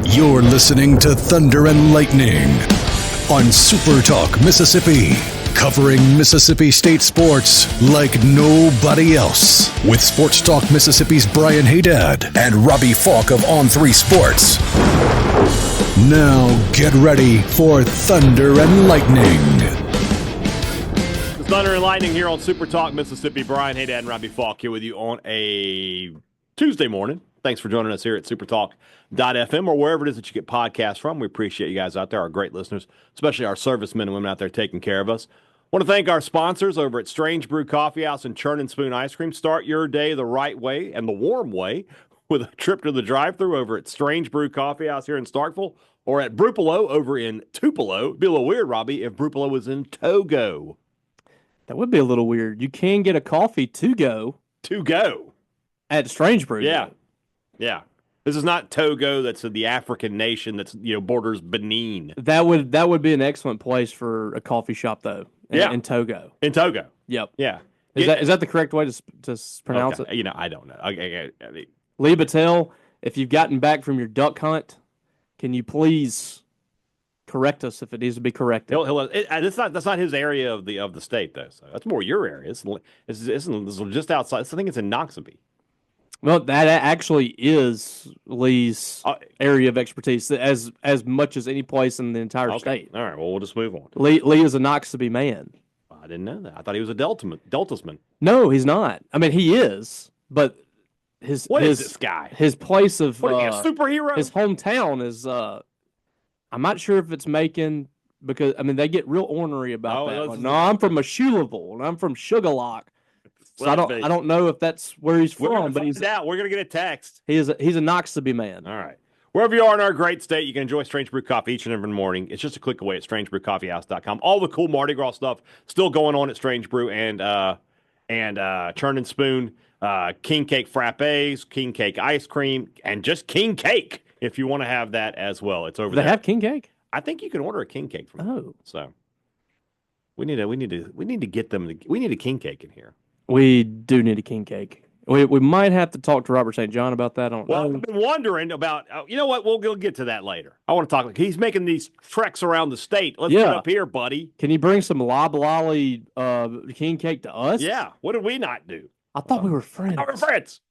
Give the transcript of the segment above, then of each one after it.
You're listening to Thunder and Lightning on SuperTalk Mississippi, covering Mississippi State sports like nobody else. With Sports Talk Mississippi's Brian Hadad and Robbie Faulk of On3 Sports. Now get ready for Thunder and Lightning. Thunder and Lightning here on SuperTalk Mississippi. Brian Hadad and Robbie Faulk here with you on a Tuesday morning. Thanks for joining us here at SuperTalk.fm or wherever it is that you get podcasts from. We appreciate you guys out there, our great listeners, especially our servicemen and women out there taking care of us. Want to thank our sponsors over at Strange Brew Coffee House and Churn and Spoon Ice Cream. Start your day the right way and the warm way with a trip to the drive-thru over at Strange Brew Coffee House here in Starkville or at Brupolo over in Tupelo. It'd be a little weird, Robbie, if Brupolo was in Togo. That would be a little weird. You can get a coffee to go. To go. At Strange Brew. Yeah. Yeah. This is not Togo. That's the African nation that's, borders Benin. That would be an excellent place for a coffee shop, though. In Togo. In Togo. Yep. Yeah. Is that the correct way to pronounce it? I don't know. Lee Battelle, if you've gotten back from your duck hunt, can you please correct us if it needs to be corrected? That's not his area of the state, though. So that's more your area. It's just outside. I think it's in Noxubee. Well, that actually is Lee's area of expertise, as much as any place in the entire state. All right, well, we'll just move on. Lee is a Noxubee man. I didn't know that. I thought he was a Deltasman. No, he's not. I mean, he is, but is this guy? His place of a superhero? His hometown is. I'm not sure if it's Macon because they get real ornery about that. No, I'm from Ashuleville and I'm from Sugarlock. So I don't know if that's where he's from, but he's out. We're gonna get a text. He's a Noxubee man. All right. Wherever you are in our great state, you can enjoy Strange Brew Coffee each and every morning. It's just a click away at strangebrewcoffeehouse.com. All the cool Mardi Gras stuff still going on at Strange Brew and Churn and Spoon, King Cake Frappes, King Cake Ice Cream, and just King Cake if you want to have that as well. It's over there. They have King Cake? I think you can order a King Cake from them. Oh. So we need to get them. We need a King Cake in here. We do need a King Cake. We might have to talk to Robert St. John about that. I've been wondering about, you know what, we'll get to that later. I want to talk, he's making these treks around the state. Let's get up here, buddy. Can you bring some loblolly King Cake to us? Yeah. What did we not do? I thought we were friends. We're friends.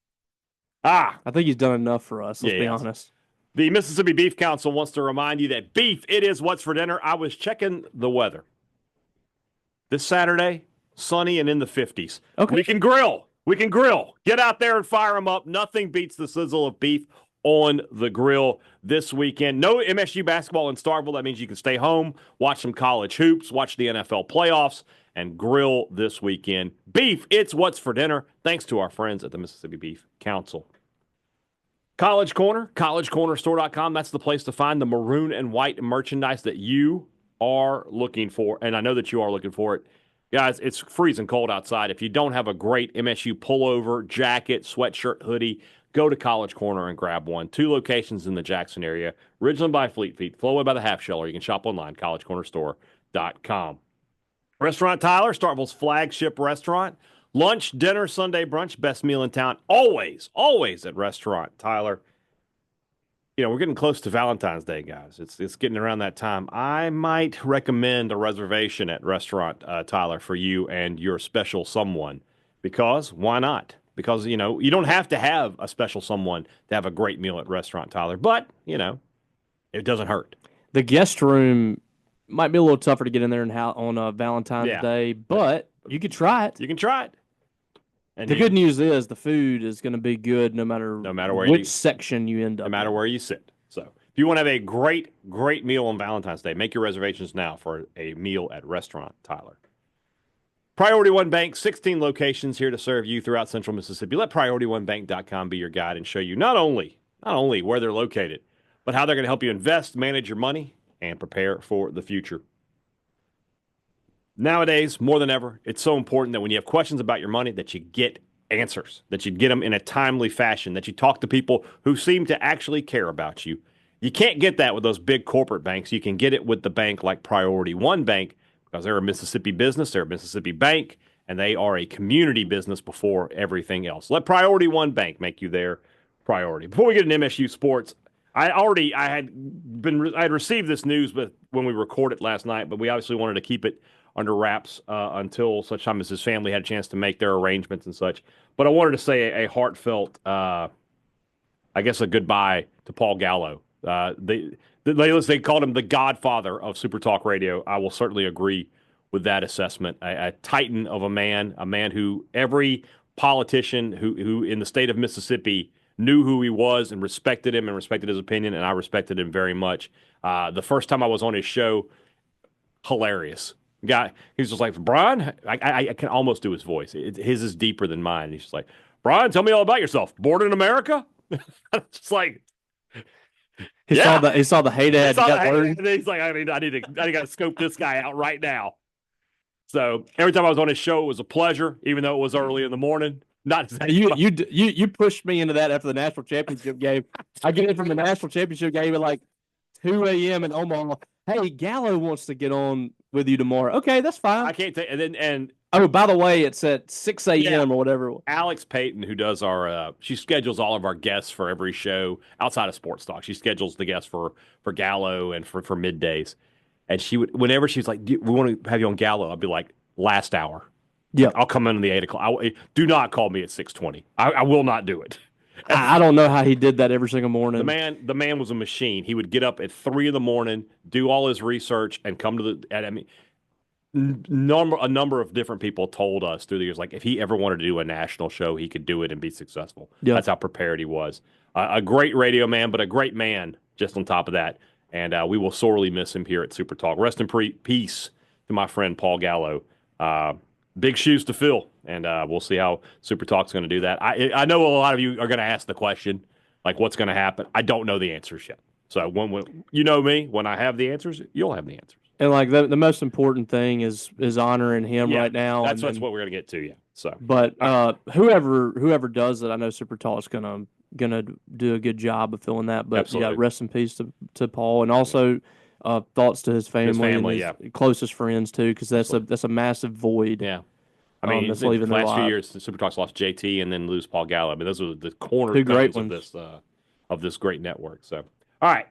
I think he's done enough for us, let's be honest. The Mississippi Beef Council wants to remind you that beef, it is what's for dinner. I was checking the weather. This Saturday, sunny and in the 50s. Okay. We can grill. Get out there and fire them up. Nothing beats the sizzle of beef on the grill this weekend. No MSU basketball in Starkville. That means you can stay home, watch some college hoops, watch the NFL playoffs, and grill this weekend. Beef, it's what's for dinner, thanks to our friends at the Mississippi Beef Council. College Corner, collegecornerstore.com. That's the place to find the maroon and white merchandise that you are looking for, and I know that you are looking for it. Guys, it's freezing cold outside. If you don't have a great MSU pullover, jacket, sweatshirt, hoodie, go to College Corner and grab one. 2 locations in the Jackson area. Ridgeland by Fleet Feet, Flowway by the Half Shell, or you can shop online, collegecornerstore.com. Restaurant Tyler, Starkville's flagship restaurant. Lunch, dinner, Sunday brunch, best meal in town. Always at Restaurant Tyler. We're getting close to Valentine's Day, guys. It's getting around that time. I might recommend a reservation at Restaurant Tyler for you and your special someone. Because why not? Because, you don't have to have a special someone to have a great meal at Restaurant Tyler. But, it doesn't hurt. The guest room might be a little tougher to get in there on Valentine's Day, but you could try it. You can try it. And the good news is the food is going to be good no matter where which section you end up. No matter where you sit. So if you want to have a great meal on Valentine's Day, make your reservations now for a meal at Restaurant Tyler. Priority One Bank, 16 locations here to serve you throughout Central Mississippi. Let PriorityOneBank.com be your guide and show you not only where they're located, but how they're going to help you invest, manage your money, and prepare for the future. Nowadays, more than ever, it's so important that when you have questions about your money, that you get answers, that you get them in a timely fashion, that you talk to people who seem to actually care about you. You can't get that with those big corporate banks. You can get it with the bank like Priority One Bank because they're a Mississippi business, they're a Mississippi bank, and they are a community business before everything else. Let Priority One Bank make you their priority. Before we get into MSU sports, I had received this news, but when we recorded last night, but we obviously wanted to keep it under wraps until such time as his family had a chance to make their arrangements and such. But I wanted to say a heartfelt, I guess, a goodbye to Paul Gallo. They called him the godfather of SuperTalk Radio. I will certainly agree with that assessment. A titan of a man who every politician who in the state of Mississippi knew who he was and respected him and respected his opinion, and I respected him very much. The first time I was on his show, hilarious. Guy, he's just like, Brian, I can almost do his voice. His is deeper than mine. He's just like, Brian, tell me all about yourself. Born in America? Just like, he saw the Hadad. And he's like, I got to scope this guy out right now. So every time I was on his show, it was a pleasure, even though it was early in the morning. Not exactly. You pushed me into that after the national championship game. I get in from the national championship game at like 2 a.m. in Omaha. Hey, Gallo wants to get on with you tomorrow. Okay, that's fine. I can't take and oh, by the way, it's at 6 a.m. or whatever. Alex Payton, who does our she schedules all of our guests for every show outside of Sports Talk. She schedules the guests for Gallo and for middays. And she would, whenever she's like, we want to have you on Gallo, I'd be like, last hour. Yeah, I'll come in the 8 o'clock. Do not call me at 6:20. I will not do it. I don't know how he did that every single morning. The man was a machine. He would get up at 3 a.m, do all his research, and come to the. I mean, a number of different people told us through the years, like if he ever wanted to do a national show, he could do it and be successful. Yeah. That's how prepared he was. A great radio man, but a great man just on top of that. And we will sorely miss him here at Super Talk. Rest in peace to my friend Paul Gallo. Big shoes to fill, and we'll see how Super Talk's going to do that. I know a lot of you are going to ask the question, like, what's going to happen? I don't know the answers yet. So when you know me, when I have the answers, you'll have the answers. And like the most important thing is honoring him right now. That's what we're going to get to. Yeah. So, but whoever does it, I know Super Talk's gonna do a good job of filling that. But absolutely. Yeah, rest in peace to Paul, and also thoughts to his family and his closest friends too, because that's a massive void. Yeah. I mean, that's the leaving last few life. years, Super Talk's lost JT and then lose Paul Gallo. I mean, those are the cornerstones of this great network. So, all right,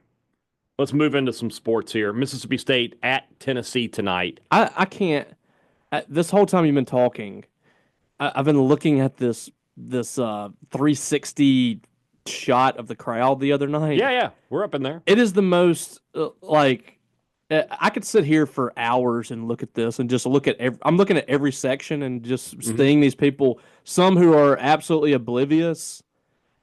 let's move into some sports here. Mississippi State at Tennessee tonight. I can't. This whole time you've been talking, I've been looking at this 360 shot of the crowd the other night. Yeah, we're up in there. It is the most I could sit here for hours and look at this and just look at I'm looking at every section and just seeing these people, some who are absolutely oblivious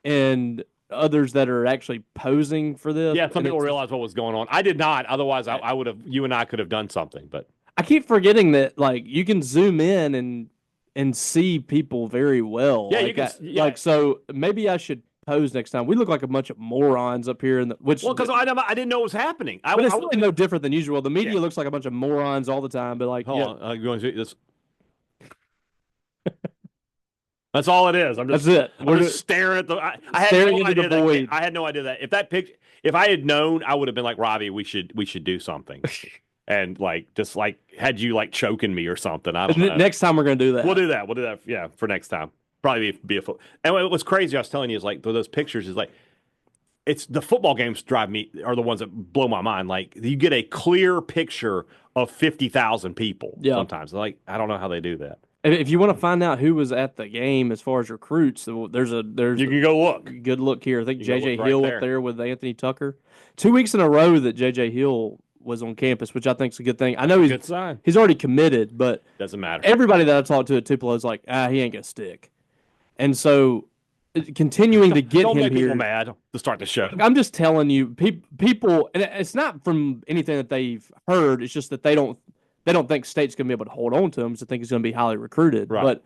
and others that are actually posing for this. Yeah, some people realize what was going on. I did not. Otherwise, I would have. You and I could have done something. But I keep forgetting that, like, you can zoom in and see people very well. Yeah, like, you can. So maybe I should pose next time. We look like a bunch of morons up here because I didn't know what was happening. But it's really no different than usual. The media looks like a bunch of morons all the time. But like, hold on, you want to see this? That's all it is. That's it. We're just staring at the. I had no idea that. If I had known, I would have been like, Robbie, we should do something, and just had you choking me or something. I don't know. Next time we're gonna do that. We'll do that. Yeah, for next time. Probably be a foot. And what's crazy, I was telling you, is those pictures is it's the football games are the ones that blow my mind. Like, you get a clear picture of 50,000 people sometimes. I don't know how they do that. If you want to find out who was at the game as far as recruits, there's you can go look. Good look here. I think J.J. Hill up there with Anthony Tucker. 2 weeks in a row that J.J. Hill was on campus, which I think is a good thing. I know good sign. He's already committed, but doesn't matter. Everybody that I talked to at Tupelo is like, he ain't gonna stick. And so, continuing to get don't him make here, people mad to start the show. I'm just telling you, people, and it's not from anything that they've heard. It's just that they don't think State's going to be able to hold on to him. So they think he's going to be highly recruited. Right. But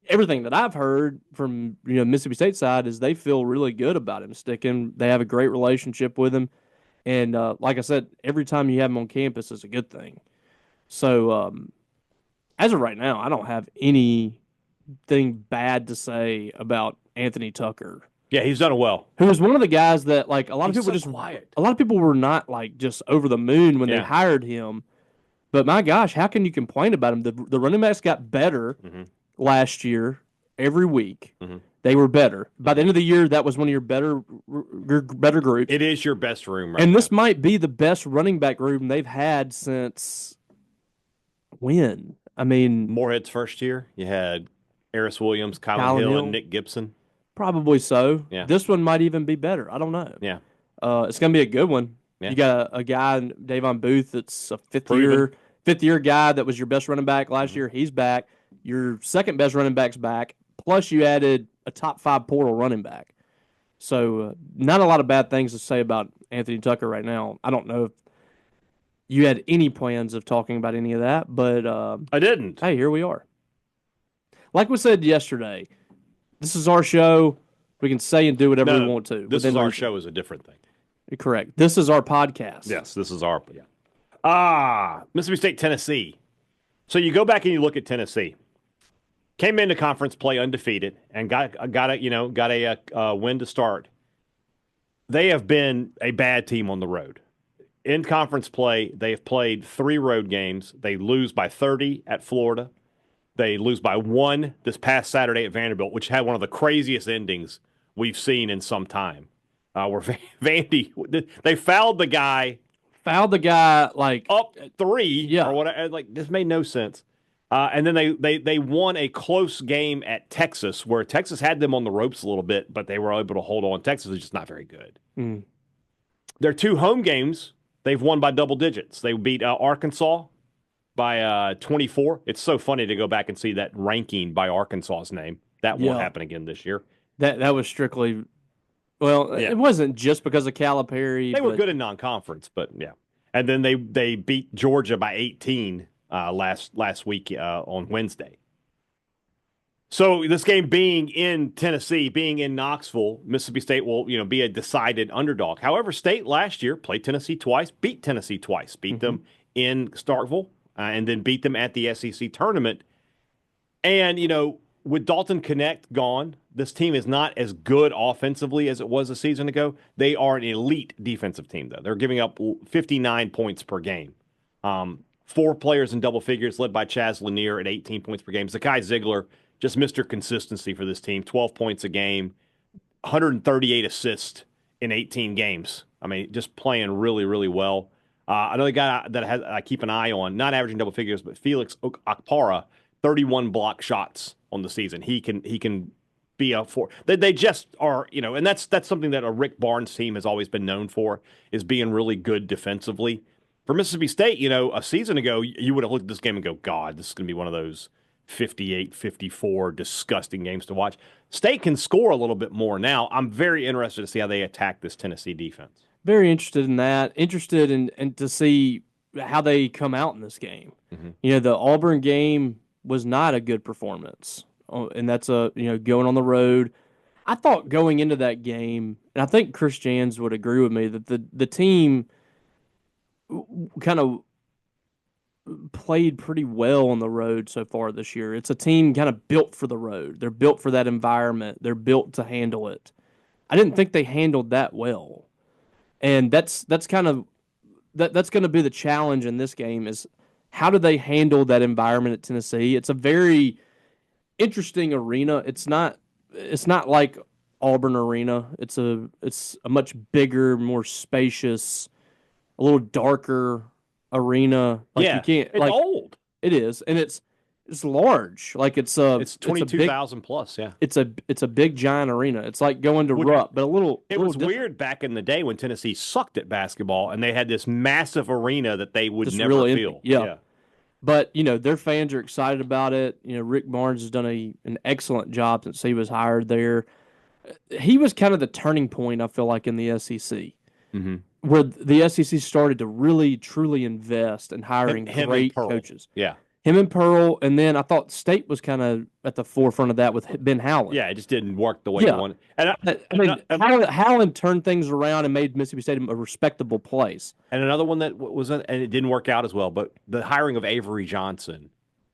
everything that I've heard from Mississippi State side is they feel really good about him sticking. They have a great relationship with him, and like I said, every time you have him on campus is a good thing. So as of right now, I don't have anything bad to say about Anthony Tucker. Yeah, he's done it well. Who was one of the guys that a lot of people quiet. A lot of people were not just over the moon when they hired him. But my gosh, how can you complain about him? The running backs got better last year, every week. Mm-hmm. They were better. By the end of the year, that was one of your better groups. It is your best room right And now. this might be the best running back room they've had since when? I mean, Moorhead's first year, you had Eris Williams, Kylan Hill, and Nick Gibson. Probably so. Yeah. This one might even be better. I don't know. Yeah. It's going to be a good one. Yeah. You got a guy, Davon Booth, that's a fifth year guy that was your best running back last year. He's back. Your second best running back's back. Plus, you added a top 5 portal running back. So, not a lot of bad things to say about Anthony Tucker right now. I don't know if you had any plans of talking about any of that, but I didn't. Hey, here we are. Like we said yesterday, this is our show. We can say and do whatever we want to. This is our show is a different thing. Correct. This is our podcast. Yes, this is our. Yeah. Mississippi State, Tennessee. So you go back and you look at Tennessee. Came into conference play undefeated and got a win to start. They have been a bad team on the road. In conference play, they have played 3 road games. They lose by 30 at Florida. They lose by 1 this past Saturday at Vanderbilt, which had one of the craziest endings we've seen in some time. Where Vandy, they fouled the guy. Like up 3 or whatever. Like, this made no sense. And then they won a close game at Texas, where Texas had them on the ropes a little bit, but they were able to hold on. Texas is just not very good. Mm. Their 2 home games, they've won by double digits. They beat Arkansas by 24. It's so funny to go back and see that ranking by Arkansas's name. That won't happen again this year. That was strictly, it wasn't just because of Calipari. They were good in non-conference, but yeah. And then they beat Georgia by 18 last week on Wednesday. So this game being in Tennessee, being in Knoxville, Mississippi State will be a decided underdog. However, State last year played Tennessee twice, beat Tennessee twice, beat them in Starkville, and then beat them at the SEC tournament. And with Dalton Connect gone, this team is not as good offensively as it was a season ago. They are an elite defensive team, though. They're giving up 59 points per game. 4 players in double figures, led by Chaz Lanier at 18 points per game. Zakai Ziegler, just Mr. Consistency for this team, 12 points a game, 138 assists in 18 games. I mean, just playing really, really well. Another guy that I keep an eye on, not averaging double figures, but Felix Okpara, 31 block shots on the season. He can be a 4. They just are, and that's something that a Rick Barnes team has always been known for, is being really good defensively. For Mississippi State, a season ago, you would have looked at this game and go, God, this is going to be one of those 58-54 disgusting games to watch. State can score a little bit more now. I'm very interested to see how they attack this Tennessee defense. Very interested in that. Interested in to see how they come out in this game. Mm-hmm. The Auburn game was not a good performance, and that's going on the road. I thought going into that game, and I think Chris Jans would agree with me, that the team kind of played pretty well on the road so far this year. It's a team kind of built for the road. They're built for that environment. They're built to handle it. I didn't think they handled that well. And that's going to be the challenge in this game, is how do they handle that environment at Tennessee? It's a very interesting arena. It's not like Auburn Arena. It's a much bigger, more spacious, a little darker arena. You can't, it's old. It is, and it's large. It's 22,000 plus. Yeah, it's a big giant arena. It's like going to Rupp, but a little. It was weird back in the day when Tennessee sucked at basketball, and they had this massive arena that they would never feel. Yeah. But their fans are excited about it. Rick Barnes has done an excellent job since he was hired there. He was kind of the turning point, I feel like, in the SEC. Mm-hmm. Where the SEC started to really, truly invest in hiring great coaches. Yeah. Him and Pearl, and then I thought State was kind of at the forefront of that with Ben Howland. Yeah, it just didn't work the way he wanted. And Howland turned things around and made Mississippi State a respectable place. And another one that and it didn't work out as well, but the hiring of Avery Johnson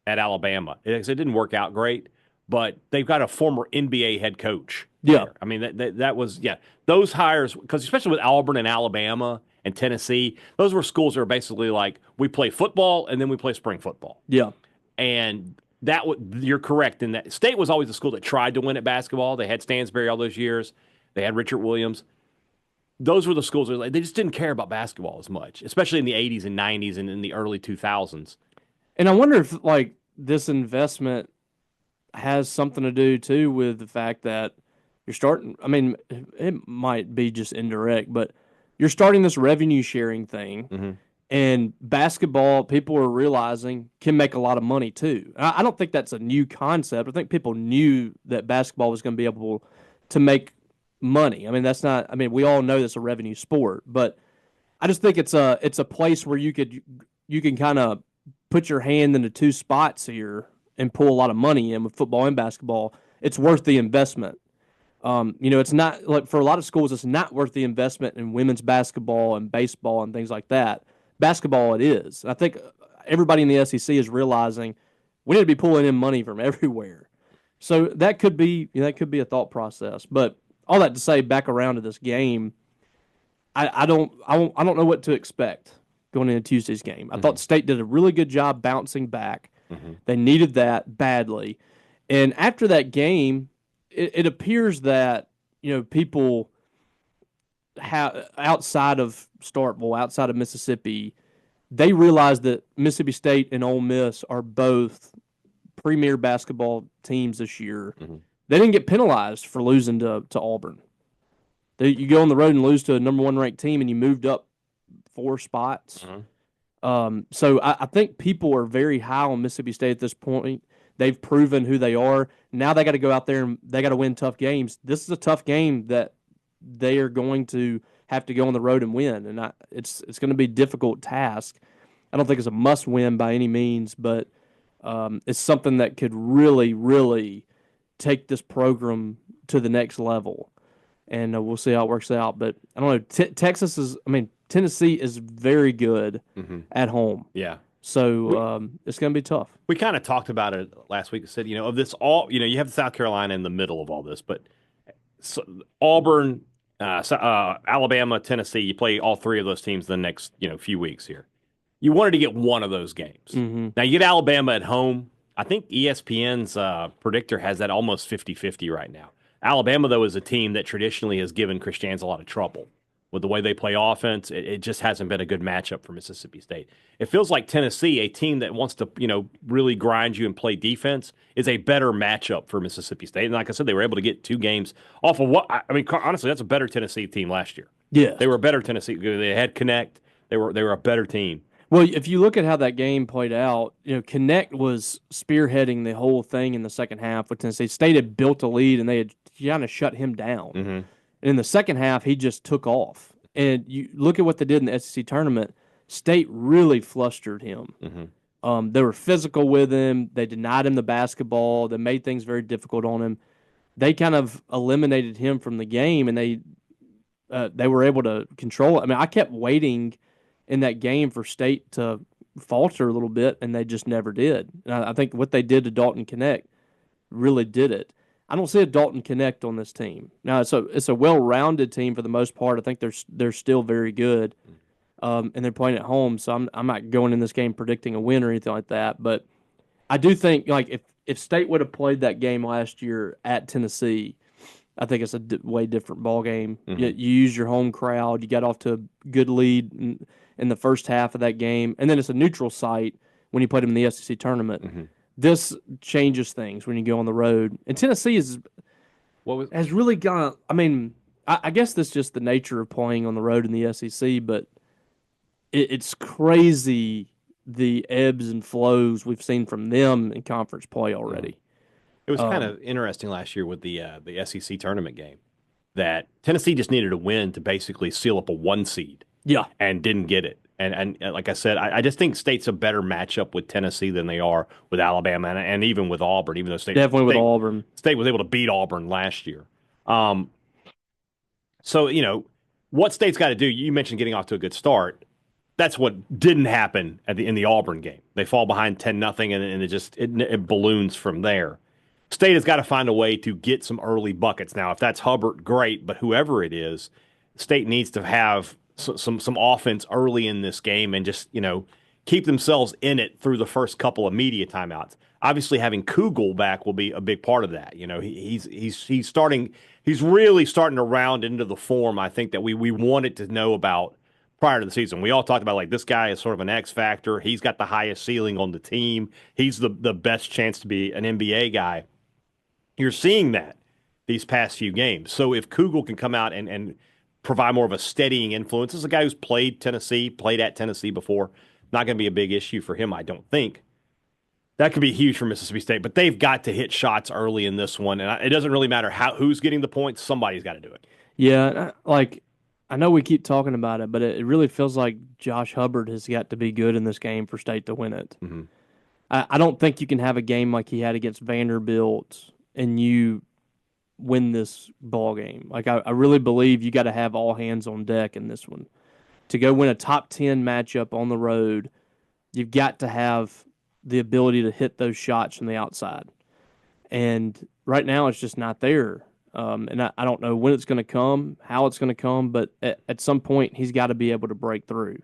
at Alabama. It didn't work out great, but they've got a former NBA head coach. Yeah. There. I mean, that was, those hires, because especially with Auburn and Alabama and Tennessee, those were schools that are basically like, we play football and then we play spring football. Yeah. And you're correct in that. State was always a school that tried to win at basketball. They had Stansbury all those years. They had Richard Williams. Those were the schools that they just didn't care about basketball as much, especially in the 80s and 90s and in the early 2000s. And I wonder if this investment has something to do too with the fact that you're starting. I mean, it might be just indirect, but you're starting this revenue sharing thing. Mm-hmm. And basketball, people are realizing, can make a lot of money too. I don't think that's a new concept. I think people knew that basketball was going to be able to make money. I mean, that's not. I mean, we all know that's a revenue sport, but I just think it's a place where you can kind of put your hand into two spots here and pull a lot of money in with football and basketball. It's worth the investment. It's not like for a lot of schools, it's not worth the investment in women's basketball and baseball and things like that. Basketball, it is. I think everybody in the SEC is realizing we need to be pulling in money from everywhere. So that could be a thought process. But all that to say, back around to this game, I don't know what to expect going into Tuesday's game. I thought State did a really good job bouncing back. Mm-hmm. They needed that badly, and after that game, it appears that people outside of Starkville, outside of Mississippi, they realize that Mississippi State and Ole Miss are both premier basketball teams this year. Mm-hmm. They didn't get penalized for losing to Auburn. You go on the road and lose to a number 1 ranked team, and you moved up 4 spots. Mm-hmm. So I think people are very high on Mississippi State at this point. They've proven who they are. Now they got to go out there and they got to win tough games. This is a tough game that they are going to have to go on the road and win, and it's going to be a difficult task. I don't think it's a must-win by any means, but it's something that could really, really take this program to the next level, and we'll see how it works out. But I don't know. Tennessee is very good at home. Yeah. So it's going to be tough. We kind of talked about it last week. I said, of this all, you have South Carolina in the middle of all this, but Auburn, Alabama, Tennessee, you play all 3 of those teams the next, few weeks here. You wanted to get one of those games. Mm-hmm. Now, you get Alabama at home. I think ESPN's predictor has that almost 50-50 right now. Alabama, though, is a team that traditionally has given Christians a lot of trouble. With the way they play offense, it just hasn't been a good matchup for Mississippi State. It feels like Tennessee, a team that wants to, really grind you and play defense, is a better matchup for Mississippi State. And like I said, they were able to get 2 games off of honestly, that's a better Tennessee team last year. Yeah. They were a better Tennessee. They had Connect. They were a better team. Well, if you look at how that game played out, Connect was spearheading the whole thing in the second half with Tennessee. State had built a lead, and they had kind of shut him down. Mm-hmm. And in the second half, he just took off. And you look at what they did in the SEC tournament. State really flustered him. Mm-hmm. They were physical with him. They denied him the basketball. They made things very difficult on him. They kind of eliminated him from the game, and they were able to control it. I mean, I kept waiting in that game for State to falter a little bit, and they just never did. And I think what they did to Dalton Connect really did it. I don't see a Dalton Connect on this team. Now, it's a well-rounded team for the most part. I think they're still very good, and they're playing at home. So I'm not going in this game predicting a win or anything like that. But I do think if State would have played that game last year at Tennessee, I think it's a way different ball game. Mm-hmm. You use your home crowd. You got off to a good lead in the first half of that game, and then it's a neutral site when you played them in the SEC tournament. Mm-hmm. This changes things when you go on the road. And Tennessee has really gone. I mean, I guess that's just the nature of playing on the road in the SEC, but it's crazy the ebbs and flows we've seen from them in conference play already. It was kind of interesting last year with the SEC tournament game that Tennessee just needed a win to basically seal up a 1 seed. Yeah. And didn't get it. And like I said, I just think State's a better matchup with Tennessee than they are with Alabama and even with Auburn, even though State was able to beat Auburn last year. So, what State's got to do, you mentioned getting off to a good start. That's what didn't happen in the Auburn game. They fall behind 10-0, and it balloons from there. State has got to find a way to get some early buckets. Now, if that's Hubbard, great, but whoever it is, State needs to have some offense early in this game and just, keep themselves in it through the first couple of media timeouts. Obviously, having Kugel back will be a big part of that. You know, he's really starting to round into the form I think that we wanted to know about prior to the season. We all talked about, like, this guy is sort of an X factor. He's got the highest ceiling on the team. He's the best chance to be an NBA guy. You're seeing that these past few games. So if Kugel can come out and provide more of a steadying influence, this is a guy who's played at Tennessee before. Not going to be a big issue for him, I don't think. That could be huge for Mississippi State, but they've got to hit shots early in this one, and it doesn't really matter who's getting the points. Somebody's got to do it. Yeah, I know we keep talking about it, but it really feels like Josh Hubbard has got to be good in this game for State to win it. Mm-hmm. I don't think you can have a game like he had against Vanderbilt and you win this ball game. Like, I really believe you got to have all hands on deck in this one. To go win a top 10 matchup on the road, you've got to have the ability to hit those shots from the outside. And right now it's just not there. And I don't know when it's going to come, how it's going to come, but at some point he's got to be able to break through.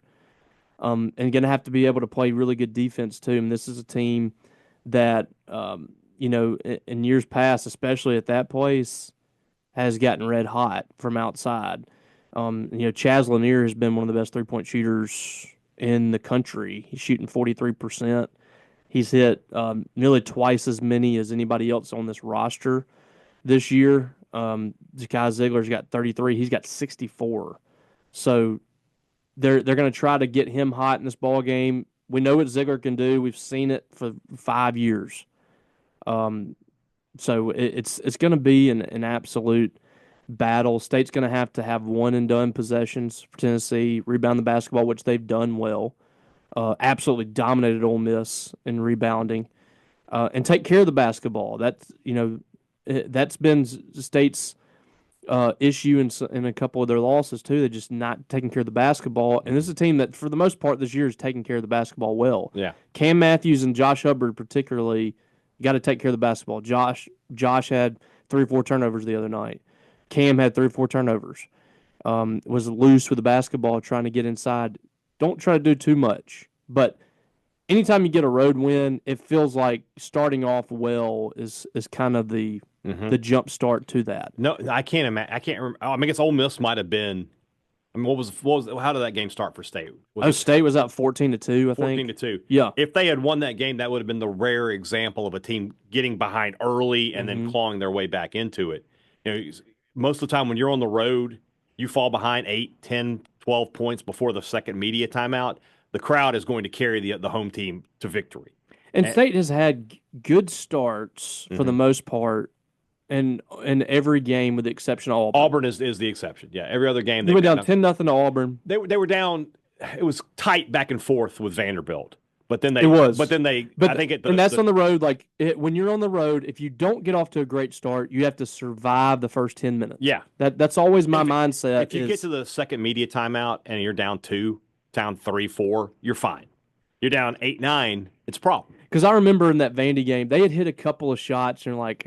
And going to have to be able to play really good defense too. And this is a team that, in years past, especially at that place, has gotten red hot from outside. Chaz Lanier has been one of the best three-point shooters in the country. He's shooting 43%. He's hit nearly twice as many as anybody else on this roster this year. Zakai Ziegler's got 33. He's got 64. So they're going to try to get him hot in this ball game. We know what Ziegler can do. We've seen it for 5 years. So it's going to be an absolute battle. State's going to have one and done possessions for Tennessee, rebound the basketball, which they've done well. Absolutely dominated Ole Miss in rebounding, and take care of the basketball. That's been State's issue in a couple of their losses too. They're just not taking care of the basketball. And this is a team that, for the most part this year, is taking care of the basketball well. Yeah, Cam Matthews and Josh Hubbard particularly got to take care of the basketball. Josh had 3 or 4 turnovers the other night. Cam had 3 or 4 turnovers. Was loose with the basketball, trying to get inside. Don't try to do too much. But anytime you get a road win, it feels like starting off well is kind of the jump start to that. No, I can't imagine. I can't remember. I guess Ole Miss might have been. I mean, how did that game start for State? State was up 14-2, I think. 14-2. Yeah. If they had won that game, that would have been the rare example of a team getting behind early and then clawing their way back into it. Most of the time when you're on the road, you fall behind 8, 10, 12 points before the second media timeout, the crowd is going to carry the home team to victory. And State has had good starts for the most part in every game with the exception of Auburn. Auburn is the exception. Yeah, every other game. They went down 10-0 to Auburn. They were down. It was tight back and forth with Vanderbilt. But then on the road. Like when you're on the road, if you don't get off to a great start, you have to survive the first 10 minutes. Yeah, that's always my mindset. If you get to the second media timeout and you're down 2, down 3, 4, you're fine. You're down 8, 9, it's a problem. Because I remember in that Vandy game, they had hit a couple of shots and you're like,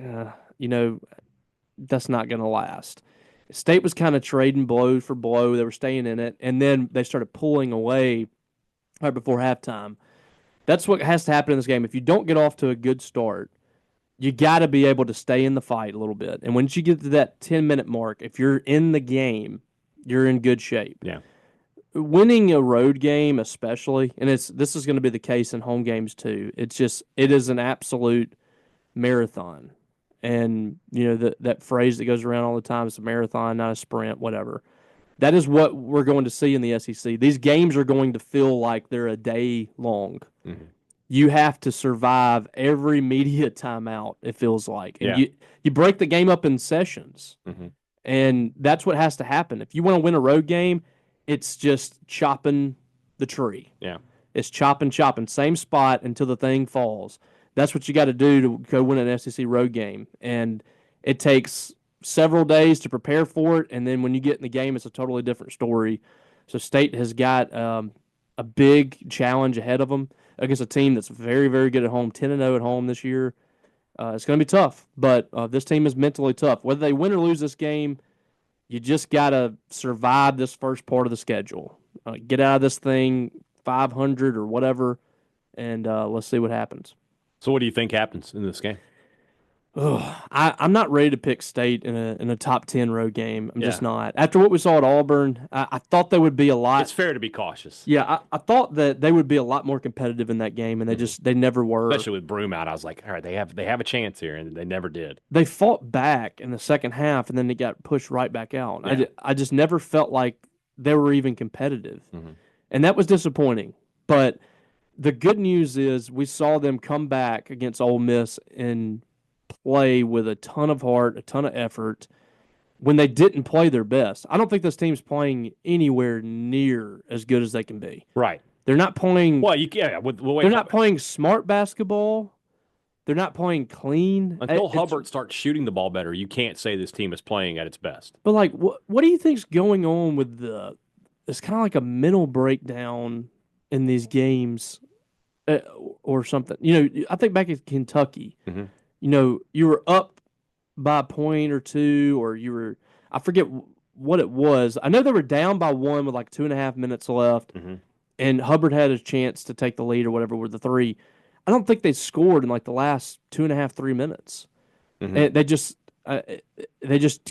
that's not going to last. State was kind of trading blow for blow. They were staying in it, and then they started pulling away right before halftime. That's what has to happen in this game. If you don't get off to a good start, you got to be able to stay in the fight a little bit. And once you get to that 10-minute mark, if you're in the game, you're in good shape. Yeah. Winning a road game especially, and this is going to be the case in home games too, it is an absolute marathon. And, that phrase that goes around all the time, it's a marathon, not a sprint, whatever. That is what we're going to see in the SEC. These games are going to feel like they're a day long. Mm-hmm. You have to survive every media timeout, it feels like. And you break the game up in sessions. Mm-hmm. And that's what has to happen. If you want to win a road game, it's just chopping the tree. Yeah. It's chopping, same spot until the thing falls. That's what you got to do to go win an SEC road game. And it takes several days to prepare for it, and then when you get in the game, it's a totally different story. So State has got a big challenge ahead of them against a team that's very, very good at home, 10-0 at home this year. It's going to be tough, but this team is mentally tough. Whether they win or lose this game, you just got to survive this first part of the schedule. Get out of this thing 500 or whatever, and let's see what happens. So what do you think happens in this game? I'm not ready to pick State in a top 10 road game. I'm just not. After what we saw at Auburn, I thought they would be a lot. It's fair to be cautious. Yeah, I thought that they would be a lot more competitive in that game, and they never were. Especially with Broom out, I was like, all right, they have a chance here, and they never did. They fought back in the second half, and then they got pushed right back out. Yeah. I just never felt like they were even competitive, and that was disappointing. But the good news is we saw them come back against Ole Miss and play with a ton of heart, a ton of effort when they didn't play their best. I don't think this team's playing anywhere near as good as they can be. Right. They're not playing they're not playing smart basketball. They're not playing clean. Until Hubbard starts shooting the ball better, you can't say this team is playing at its best. But like what do you think's going on with it's kind of like a mental breakdown in these games or something. I think back at Kentucky. You were up by a point or two, or I forget what it was. I know they were down by one with like 2.5 minutes left, and Hubbard had a chance to take the lead or whatever with the three. I don't think they scored in like the last 2.5, 3 minutes. And they just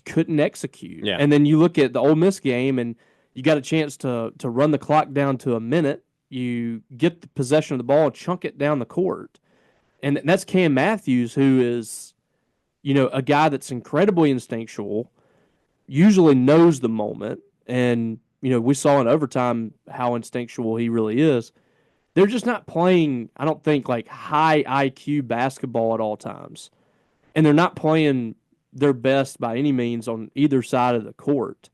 couldn't execute. Yeah. And then you look at the Ole Miss game, and you got a chance to run the clock down to a minute. You get the possession of the ball and chunk it down the court. And that's Cam Matthews, who is, a guy that's incredibly instinctual, usually knows the moment. And, we saw in overtime how instinctual he really is. They're just not playing, I don't think, like high IQ basketball at all times. And they're not playing their best by any means on either side of the court.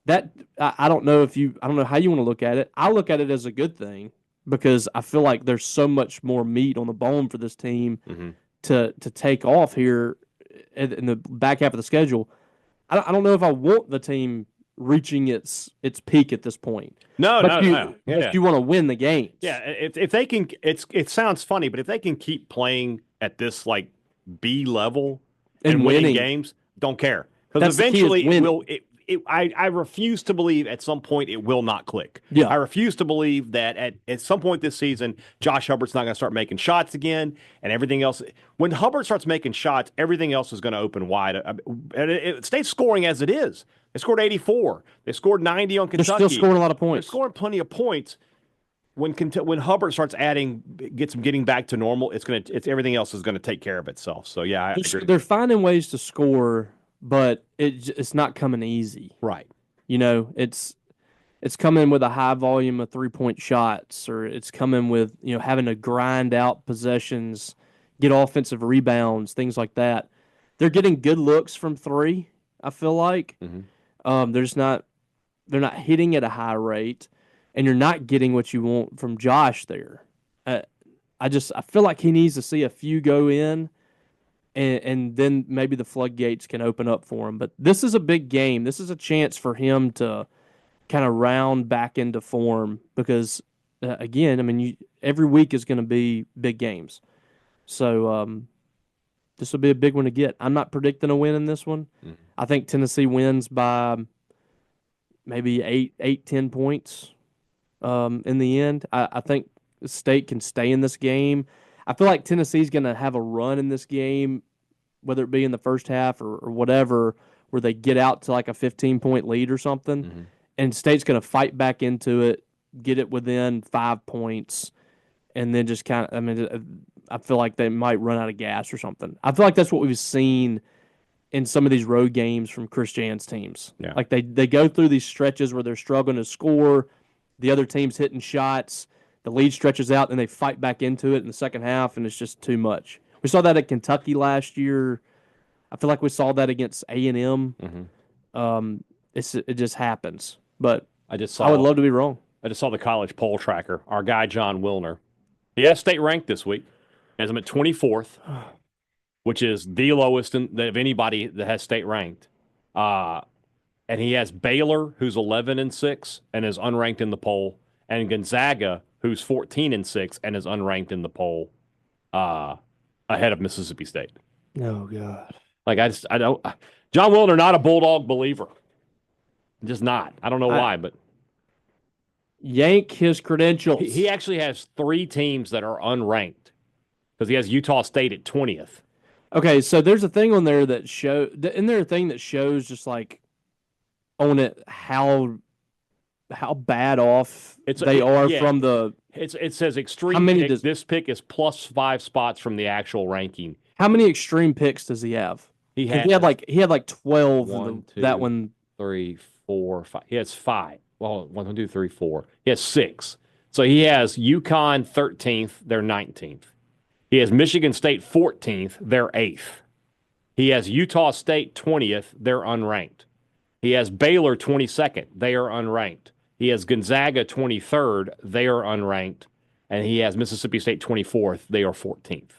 I don't know how you want to look at it. I look at it as a good thing, because I feel like there's so much more meat on the bone for this team to take off here in the back half of the schedule. I don't know if I want the team reaching its peak at this point. No. If you want to win the games. Yeah, if they can, it sounds funny, but if they can keep playing at this like B level and winning games, don't care, because eventually it will. I refuse to believe at some point it will not click. Yeah. I refuse to believe that at some point this season, Josh Hubbard's not going to start making shots again, and everything else. When Hubbard starts making shots, everything else is going to open wide. It stays scoring as it is. They scored 84. They scored 90 on Kentucky. They're still scoring a lot of points. They're scoring plenty of points. When Hubbard starts getting back to normal, it's everything else is going to take care of itself. So yeah, I agree. They're finding ways to score, but it's not coming easy. Right. It's coming with a high volume of 3-point shots, or it's coming with, having to grind out possessions, get offensive rebounds, things like that. They're getting good looks from three, I feel like. They're not hitting at a high rate, and you're not getting what you want from Josh there. I feel like he needs to see a few go in, and then maybe the floodgates can open up for him. But this is a big game. This is a chance for him to kind of round back into form, because, again, every week is going to be big games. So this will be a big one to get. I'm not predicting a win in this one. I think Tennessee wins by maybe 10 points in the end. I think State can stay in this game. I feel like Tennessee's going to have a run in this game, whether it be in the first half or whatever, where they get out to like a 15-point lead or something, and State's going to fight back into it, get it within 5 points, and then just kind of, I feel like they might run out of gas or something. I feel like that's what we've seen in some of these road games from Chris Jan's teams. Yeah. Like they go through these stretches where they're struggling to score, the other team's hitting shots, the lead stretches out, and they fight back into it in the second half, and it's just too much. We saw that at Kentucky last year. I feel like we saw that against A&M. It just happens. But I would love to be wrong. I just saw the college poll tracker. Our guy, John Wilner, he has State ranked this week. He has them at 24th, which is the lowest of anybody that has State ranked. And he has Baylor, who's 11-6 and is unranked in the poll, and Gonzaga, who's 14-6 and is unranked in the poll, ahead of Mississippi State. Oh God! Like I don't. John Wilner, not a Bulldog believer. Just not. I don't know why, but yank his credentials. He actually has 3 teams that are unranked because he has Utah State at 20th. Okay, so there's a thing on there that isn't there a thing that shows just like on it how bad off they are from the. It says extreme pick. This pick is plus 5 spots from the actual ranking. How many extreme picks does he have? He had like 12. One, two, that one, 3, 4, 5. He has 5. Well, 1, 2, 3, 4. He has 6. So he has UConn 13th. They're 19th. He has Michigan State 14th. They're 8th. He has Utah State 20th. They're unranked. He has Baylor 22nd. They are unranked. He has Gonzaga 23rd. They are unranked. And he has Mississippi State 24th. They are 14th.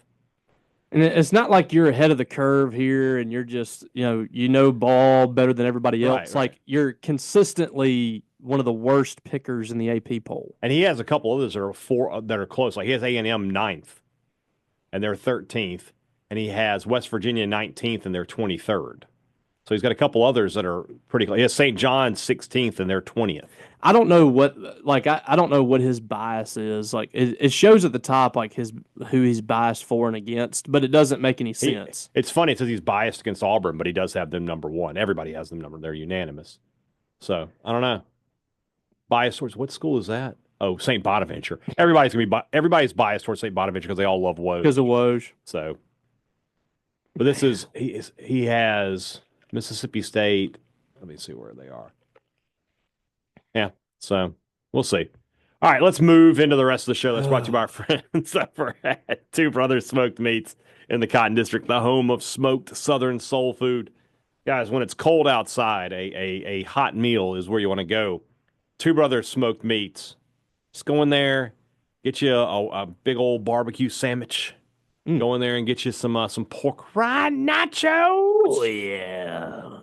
And it's not like you're ahead of the curve here and you're just, ball better than everybody else. Right. Like you're consistently one of the worst pickers in the AP poll. And he has a couple others that are close. Like he has A&M 9th and they're 13th. And he has West Virginia 19th and they're 23rd. So he's got a couple others that are pretty close. He has St. John's 16th and they're 20th. I don't know what I don't know what his bias is. Like it shows at the top like who he's biased for and against, but it doesn't make any sense. It's funny. It says he's biased against Auburn, but he does have them number 1. Everybody has them number. They're unanimous. So I don't know. Bias towards what school is that? Oh, St. Bonaventure. Everybody's biased towards St. Bonaventure because they all love Woj. Because of Woj. So, but this is he has Mississippi State. Let me see where they are. Yeah, so we'll see. All right, let's move into the rest of the show. That's brought to you by our friends over at Two Brothers Smoked Meats in the Cotton District, the home of smoked Southern soul food. Guys, when it's cold outside, a hot meal is where you want to go. Two Brothers Smoked Meats. Just go in there, get you a big old barbecue sandwich. Go in there and get you some pork rind nachos. Oh, yeah.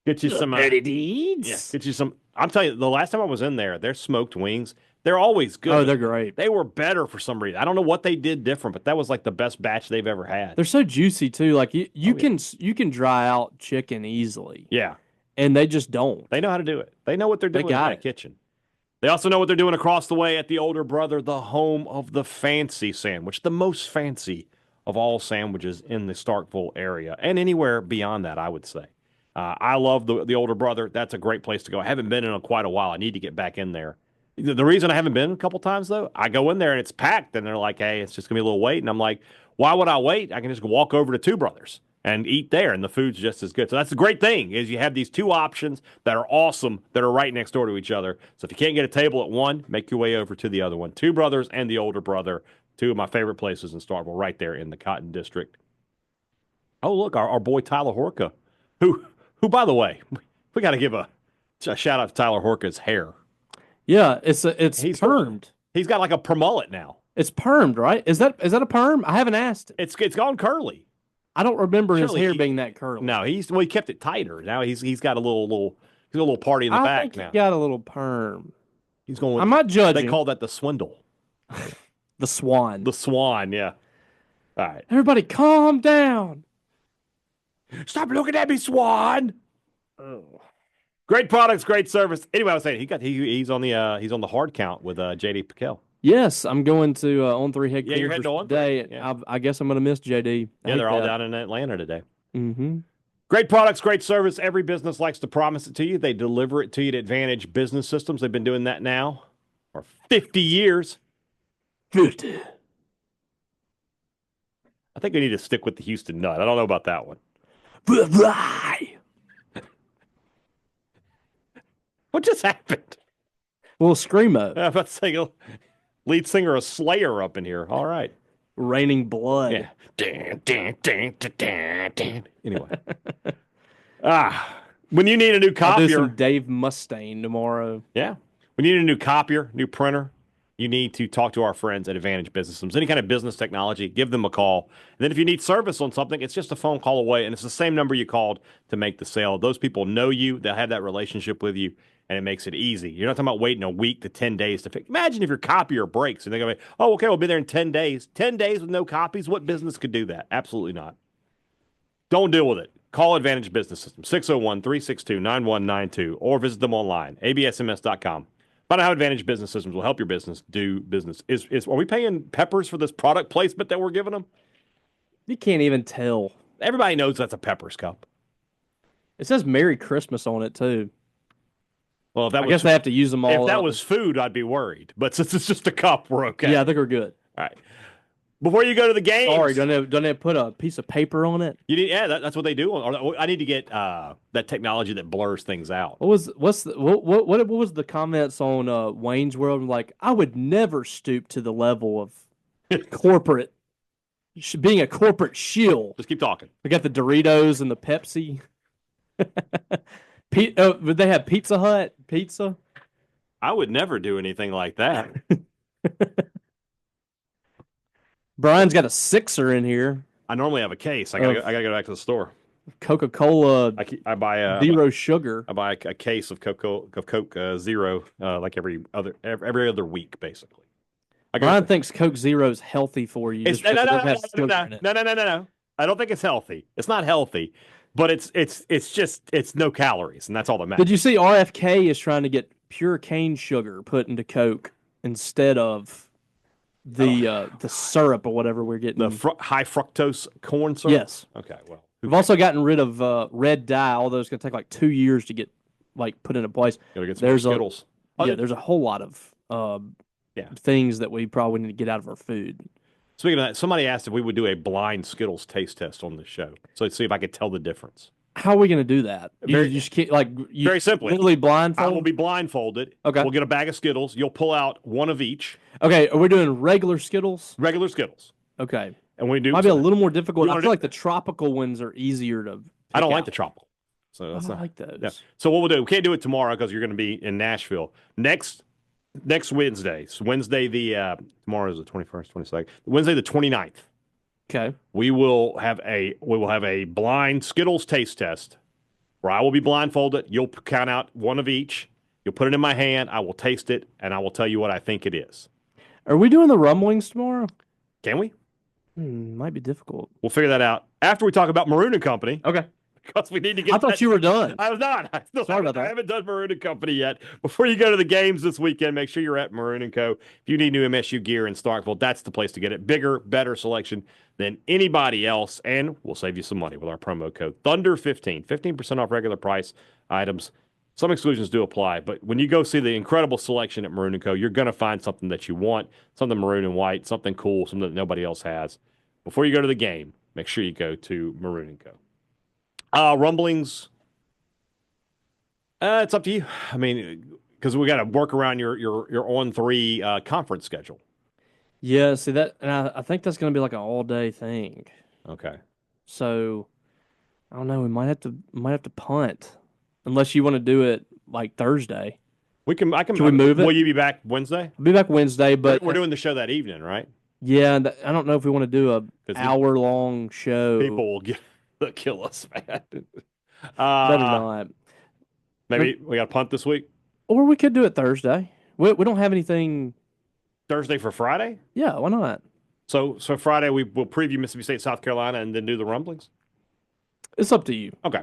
Get you some dirty deeds. Yeah, get you some. I'm telling you, the last time I was in there, their smoked wings, they're always good. Oh, they're great. They were better for some reason. I don't know what they did different, but that was like the best batch they've ever had. They're so juicy too. Like you can dry out chicken easily. Yeah, and they just don't. They know how to do it. They know what they're doing in that kitchen. They also know what they're doing across the way at the Older Brother, the home of the fancy sandwich, the most fancy of all sandwiches in the Starkville area and anywhere beyond that, I would say. I love the Older Brother. That's a great place to go. I haven't been in quite a while. I need to get back in there. The reason I haven't been a couple times, though, I go in there and it's packed, and they're like, hey, it's just going to be a little wait. And I'm like, why would I wait? I can just walk over to Two Brothers and eat there, and the food's just as good. So that's the great thing is you have these two options that are awesome that are right next door to each other. So if you can't get a table at one, make your way over to the other one. Two Brothers and the Older Brother, two of my favorite places in Starkville, right there in the Cotton District. Oh, look, our boy Tyler Horka, who, by the way, we got to give a shout out to Tyler Horka's hair. Yeah, he's permed. He's got like a permullet now. It's permed, right? Is that a perm? I haven't asked. It's gone curly. I don't remember his hair being that curly. No, he kept it tighter. Now he's got a little party in the back think now. He got a little perm. He's going. I'm not judging. They call that the swindle. The swan. The swan, yeah. All right. Everybody calm down. Stop looking at me, Swan. Oh. Great products, great service. Anyway, I was saying he's on the hard count with JD Piquel. Yes, I'm going to On 3 headquarters you're heading to On 3 today. Yeah. I guess I'm going to miss JD. Yeah, they're all down in Atlanta today. Mm-hmm. Great products, great service. Every business likes to promise it to you. They deliver it to you at Advantage Business Systems. They've been doing that now for 50 years. 50. I think we need to stick with the Houston Nut. I don't know about that one. What just happened? Well, screamo. I'm about to say, lead singer of Slayer up in here. All right. Raining blood. Yeah. Anyway. When you need a new copier. I'll do some Dave Mustaine tomorrow. Yeah. When you need a new copier, new printer, you need to talk to our friends at Advantage Business Systems. Any kind of business technology, give them a call. And then if you need service on something, it's just a phone call away, and it's the same number you called to make the sale. Those people know you. They'll have that relationship with you, and it makes it easy. You're not talking about waiting a week to 10 days to fix. Imagine if your copier breaks, and they're going to be, oh, okay, we'll be there in 10 days. 10 days with no copies? What business could do that? Absolutely not. Don't deal with it. Call Advantage Business Systems, 601-362-9192, or visit them online, absms.com. Find out how Advantage Business Systems will help your business do business. Are we paying Peppers for this product placement that we're giving them? You can't even tell. Everybody knows that's a Peppers cup. It says Merry Christmas on it, too. Well, if that I guess they have to use them all. If that was food, I'd be worried. But since it's just a cup, we're okay. Yeah, I think we're good. All right. Before you go to the game, sorry, don't they put a piece of paper on it? You need, that's what they do. I need to get that technology that blurs things out. What was the comments on Wayne's World? Like, I would never stoop to the level of corporate being a corporate shill. Just keep talking. We got the Doritos and the Pepsi. Would they have Pizza Hut pizza? I would never do anything like that. Brian's got a sixer in here. I normally have a case. I gotta go back to the store. Coca-Cola. I buy zero sugar. I buy a case of Coke Zero like every other week, basically. Brian thinks Coke Zero is healthy for you. No. I don't think it's healthy. It's not healthy, but it's no calories, and that's all that matters. Did you see RFK is trying to get pure cane sugar put into Coke instead of the syrup or whatever we're getting? The high fructose corn syrup? Yes. Okay, well. We've also gotten rid of red dye, although it's going to take like 2 years to get put into place. Gotta get some Skittles. There's a whole lot of things that we probably need to get out of our food. Speaking of that, somebody asked if we would do a blind Skittles taste test on this show. So let's see if I could tell the difference. How are we going to do that? Very simply. Literally blindfolded? I will be blindfolded. Okay. We'll get a bag of Skittles. You'll pull out one of each. Okay. Are we doing regular Skittles? Regular Skittles. Okay. And we do. Might be a little more difficult. I feel like the tropical ones are easier to. I don't like the tropical. So I don't like those. Yeah. So what we'll do, we can't do it tomorrow because you're going to be in Nashville. Next Wednesday. So Wednesday tomorrow is the 21st, 22nd. Wednesday the 29th. Okay. We will have a blind Skittles taste test where I will be blindfolded. You'll count out one of each. You'll put it in my hand. I will taste it, and I will tell you what I think it is. Are we doing the rumblings tomorrow? Can we? Might be difficult. We'll figure that out after we talk about Maroon and Company. Okay. Because we need to get. I thought you were done. I was not. Sorry about that. I haven't done Maroon and Company yet. Before you go to the games this weekend, make sure you're at Maroon and Co. If you need new MSU gear in Starkville, that's the place to get it. Bigger, better selection than anybody else, and we'll save you some money with our promo code Thunder15. 15% off regular price items. Some exclusions do apply, but when you go see the incredible selection at Maroon and Co., you're going to find something that you want, something maroon and white, something cool, something that nobody else has. Before you go to the game, make sure you go to Maroon and Co. Rumblings. It's up to you. I mean, because we got to work around your on-3 conference schedule. Yeah, see that, and I think that's going to be like an all-day thing. Okay. So, I don't know. We might have to punt, unless you want to do it like Thursday. Can we move it? Will you be back Wednesday? I'll be back Wednesday, but we're doing the show that evening, right? Yeah, and I don't know if we want to do a hour-long show. People will kill us, man. Better not. Maybe we got to punt this week? Or we could do it Thursday. We don't have anything. Let's for Friday? Yeah, why not? So Friday we will preview Mississippi State, South Carolina, and then do the rumblings? It's up to you. Okay.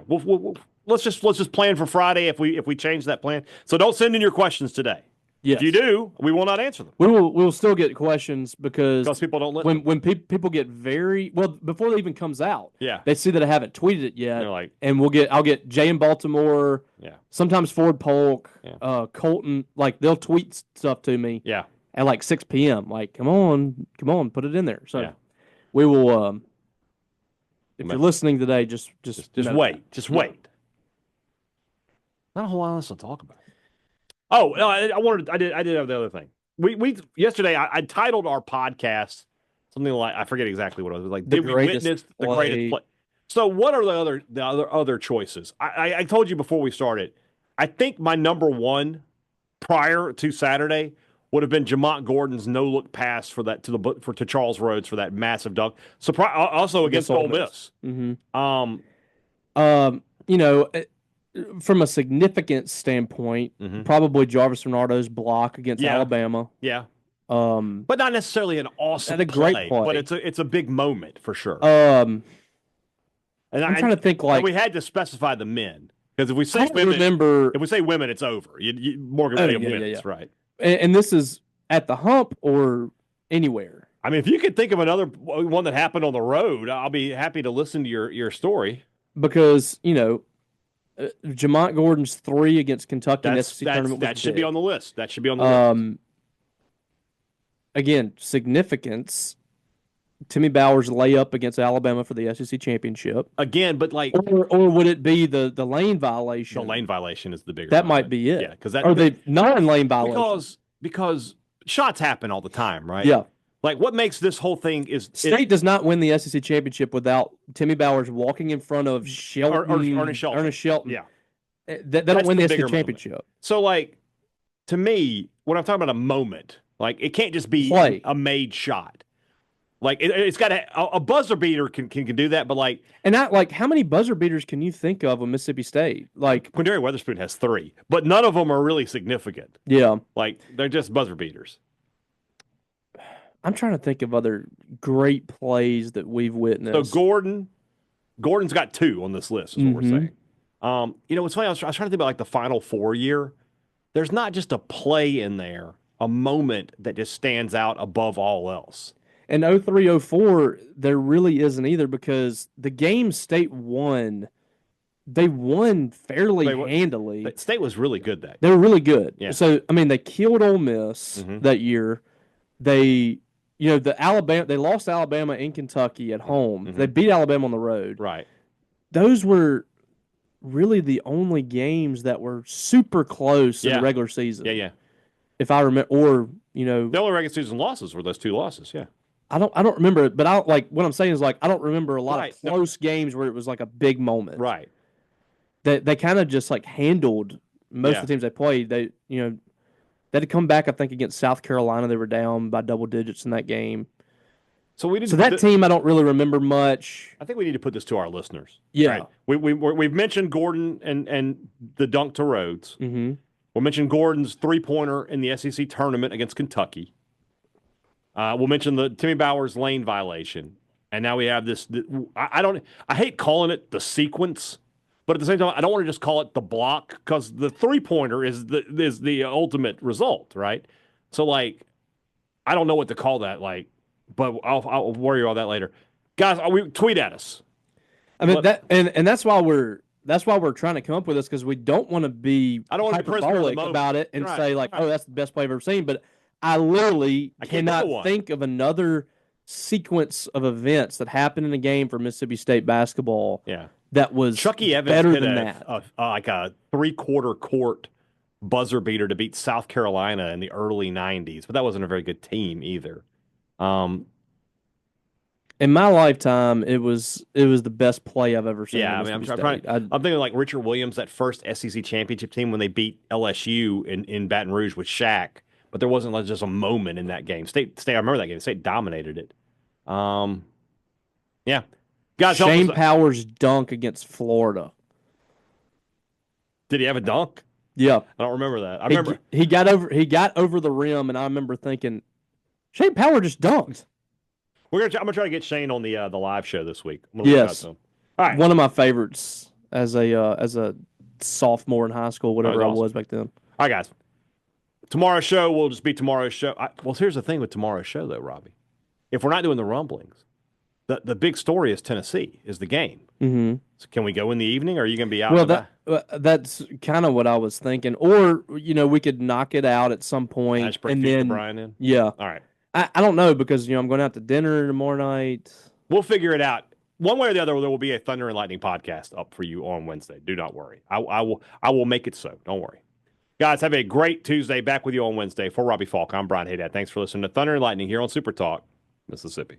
Let's just plan for Friday if we change that plan. So don't send in your questions today. Yes. If you do, we will not answer them. We will still get questions because people don't listen. When people get before it even comes out. Yeah. They see that I haven't tweeted it yet. They're like, and I'll get Jay in Baltimore. Yeah. Sometimes Ford Polk. Yeah. Colton. Like they'll tweet stuff to me. Yeah. At like 6 p.m. Like, come on, put it in there. So we will. If you're listening today, just wait. Just wait. Not a whole lot else to talk about. Oh, I did have the other thing. We yesterday I titled our podcast something like, I forget exactly what it was. Like, did we witness the greatest play? So what are the other choices? I told you before we started. I think my number one prior to Saturday would have been Jamont Gordon's no-look pass to Charles Rhodes for that massive dunk. Also against Ole Miss. Mm-hmm. From a significant standpoint, probably Jarvis Renardo's block against Alabama. Yeah. But not necessarily an awesome great play. But it's a big moment for sure. And I'm trying to think we had to specify the men. Because if we say women, it's over. Morgan wins, right? And this is at the hump or anywhere. I mean, if you could think of another one that happened on the road, I'll be happy to listen to your story. Because, Jamont Gordon's 3 against Kentucky in the SEC tournament. That should be on the list. That should be on the list. Again, significance. Timmy Bowers' layup against Alabama for the SEC championship. Again, but or would it be the lane violation? The lane violation is the bigger. That might be it. Yeah, because the non-lane violation. Because shots happen all the time, right? Yeah. Like, what makes this whole thing is State does not win the SEC championship without Timmy Bowers walking in front of Shelton. Ernest Shelton. Yeah. They don't win the SEC championship. Moment. So, to me, when I'm talking about a moment, it can't just be a made shot. It's got a buzzer beater can do that, but how many buzzer beaters can you think of with Mississippi State? Quindary Weatherspoon has 3, but none of them are really significant. Yeah. They're just buzzer beaters. I'm trying to think of other great plays that we've witnessed. So Gordon's got 2 on this list, is what we're saying. It's funny, I was trying to think about the Final Four year. There's not just a play in there, a moment that just stands out above all else. And 03-04, there really isn't either, because the game State won, they won fairly handily. State was really good that year. They were really good. Yeah. So, they killed Ole Miss that year. They, they lost Alabama in Kentucky at home. They beat Alabama on the road. Right. Those were really the only games that were super close in the regular season. Yeah. If I remember, or, the only regular season losses were those 2 losses, yeah. I don't remember it, but what I'm saying is I don't remember a lot of close games where it was a big moment. Right. They kind of just handled most of the teams they played. They had to come back, I think, against South Carolina. They were down by double digits in that game. So that team I don't really remember much. I think we need to put this to our listeners. Yeah. Right? We've mentioned Gordon and the dunk to Rhodes. Mm-hmm. We'll mention Gordon's 3-pointer in the SEC tournament against Kentucky. We'll mention the Timmy Bowers lane violation, and now we have this. I hate calling it the sequence, but at the same time, I don't want to just call it the block, because the 3-pointer is the ultimate result, right? So I don't know what to call that, but I'll worry about that later, guys. Tweet at us. That's why we're trying to come up with this, because we don't want to be hyperbolic about it and say oh, that's the best play I've ever seen, but I literally cannot think of another sequence of events that happened in a game for Mississippi State basketball that was Chucky Evans better hit than that. A 3/4 court buzzer beater to beat South Carolina in the early 90s, but that wasn't a very good team either. In my lifetime, it was the best play I've ever seen. Yeah, I'm thinking Richard Williams, that first SEC championship team when they beat LSU in Baton Rouge with Shaq. But there wasn't just a moment in that game. State, I remember that game. State dominated it. Yeah. Guys, Shane Powers' dunk against Florida. Did he have a dunk? Yeah. I don't remember that. I remember he got over the rim, and I remember thinking, Shane Powers just dunked. I'm gonna try to get Shane on the live show this week. Yes. All right. One of my favorites as a sophomore in high school, whatever I was back then. All right, guys. Tomorrow's show will just be tomorrow's show. Here's the thing with tomorrow's show, though, Robbie. If we're not doing the rumblings, the big story is Tennessee, is the game. Mm-hmm. So can we go in the evening, or are you going to be out? That's kind of what I was thinking. Or, we could knock it out at some point. And then Brian in? Yeah. All right. I don't know, because, I'm going out to dinner tomorrow night. We'll figure it out. One way or the other, there will be a Thunder and Lightning podcast up for you on Wednesday. Do not worry. I will make it so. Don't worry. Guys, have a great Tuesday. Back with you on Wednesday. For Robbie Faulk, I'm Brian Hadad. Thanks for listening to Thunder and Lightning here on SuperTalk, Mississippi.